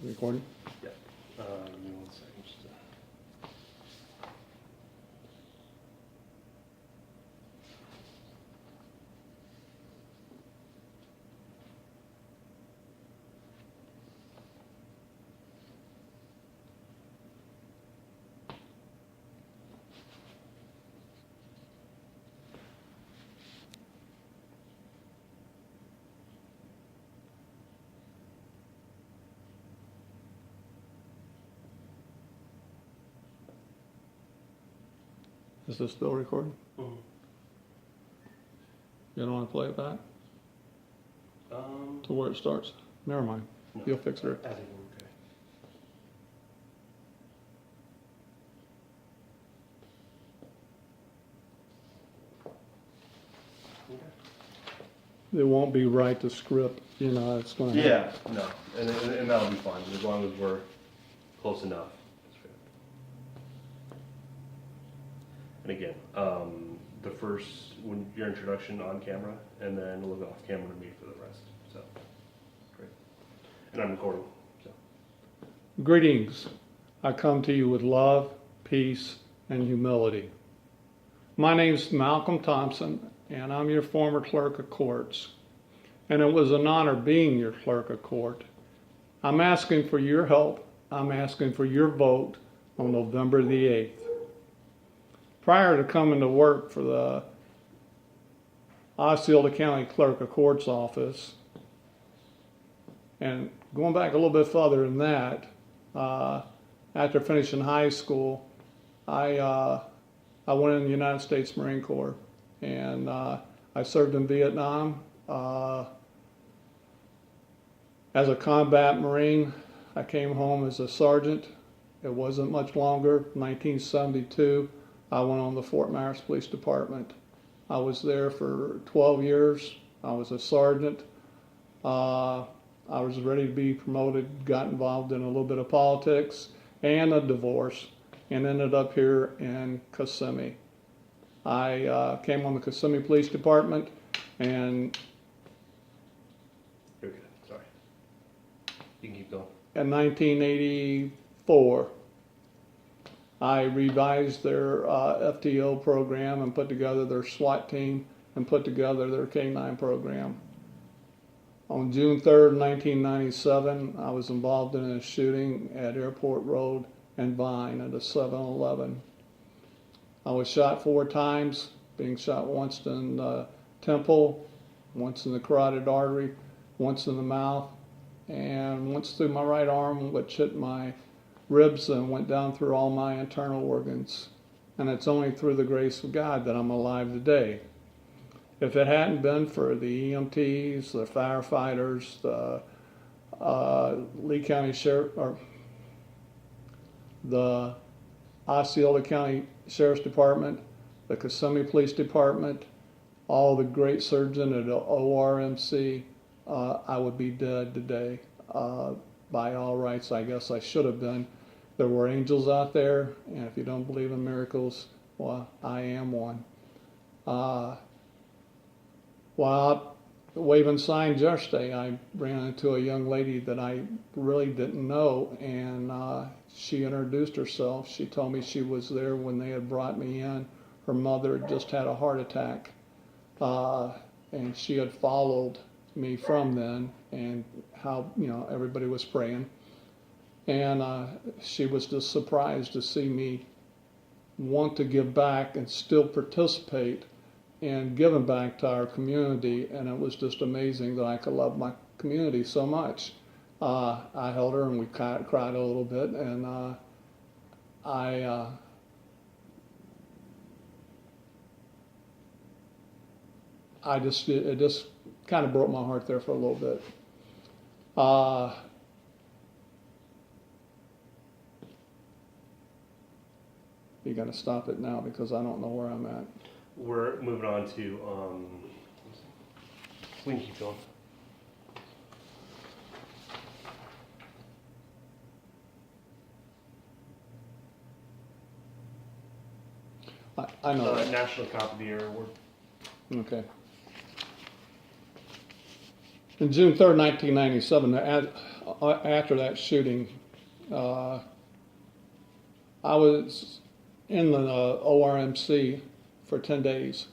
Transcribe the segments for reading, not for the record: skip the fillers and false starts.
Recording? Yeah. Give me 1 second. Just Is this still recording? Mhm. You don't want to play it back to where it starts? Never mind. No. You'll fix it. I think we're okay. It won't be right to script, you know, it's going to Yeah, no, and that'll be fine as long as we're close enough. And again, the first your introduction on camera, and then we'll go off camera to me for the rest. So great, and I'm recording. So Greetings. I come to you with love, peace, and humility. My name's Malcolm Thompson, and I'm your former clerk of courts. And it was an honor being your clerk of court. I'm asking for your help. I'm asking for your vote on November the 8th. Prior to coming to work for the Osceola County Clerk of Courts office, and going back a little bit further than that, after finishing high school, I went in the United States Marine Corps, and I served in Vietnam as a combat Marine. I came home as a sergeant. It wasn't much longer. 1972, I went on the Fort Myers Police Department. I was there for 12 years. I was a sergeant. I was ready to be promoted, got involved in a little bit of politics and a divorce, and ended up here in Kissimmee. I came on the Kissimmee Police Department, and you're good. Sorry. You can keep going. in 1984, I revised their FTO program and put together their SWAT team and put together their K-9 program. On June 3rd, 1997, I was involved in a shooting at Airport Road and Vine at a 7-Eleven. I was shot 4 times, being shot once in the temple, once in the carotid artery, once in the mouth, and once through my right arm, which hit my ribs and went down through all my internal organs. And it's only through the grace of God that I'm alive today. If it hadn't been for the EMTs, the firefighters, the Lee County Sheriff, or the Osceola County Sheriff's Department, the Kissimmee Police Department, all the great surgeons at ORMC, I would be dead today. By all rights, I guess I should have been. There were angels out there, and if you don't believe in miracles, well, I am one. While waving signs yesterday, I ran into a young lady that I really didn't know, and she introduced herself. She told me she was there when they had brought me in. Her mother had just had a heart attack, and she had followed me from then, and how, you know, everybody was praying. And she was just surprised to see me want to give back and still participate in giving back to our community. And it was just amazing that I could love my community so much. I held her and we cried a little bit, and it just kind of broke my heart there for a little bit. You got to stop it now because I don't know where I'm at. We're moving on to we can keep going. I know. National Cop of the Year award. Okay. On June 3rd, 1997, after that shooting, I was in the ORMC for 10 days,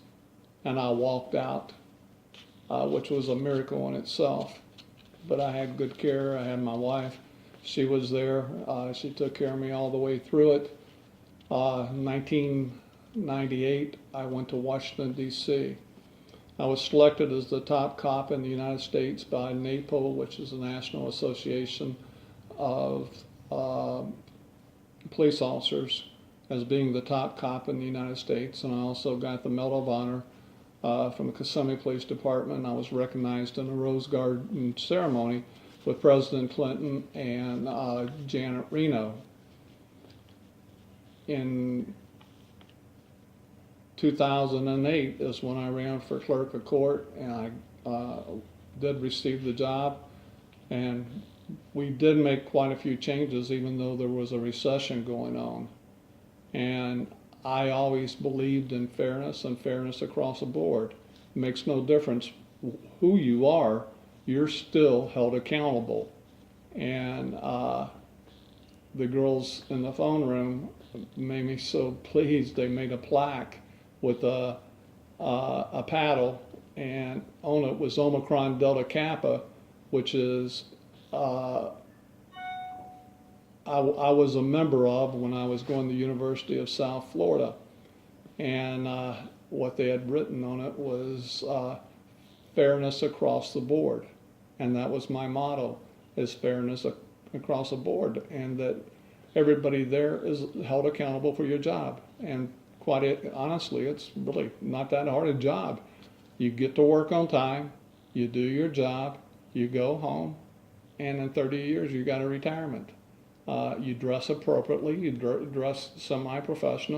and I walked out, which was a miracle in itself. But I had good care. I had my wife. She was there. She took care of me all the way through it. 1998, I went to Washington, D.C. I was selected as the top cop in the United States by NAPO, which is the National Association of Police Officers, as being the top cop in the United States. And I also got the Medal of Honor from the Kissimmee Police Department. I was recognized in a Rose Garden ceremony with President Clinton and Janet Reno. In 2008 is when I ran for clerk of court, and I did receive the job. And we did make quite a few changes, even though there was a recession going on. And I always believed in fairness and fairness across the board. It makes no difference who you are, you're still held accountable. And the girls in the phone room made me so pleased. They made a plaque with a paddle, and on it was Omicron Delta Kappa, which is I was a member of when I was going to the University of South Florida. And what they had written on it was fairness across the board. And that was my motto, is fairness across the board, and that everybody there is held accountable for your job. And quite honestly, it's really not that hard a job. You get to work on time, you do your job, you go home, and in 30 years you got a retirement. You dress appropriately, you dress semi-professional.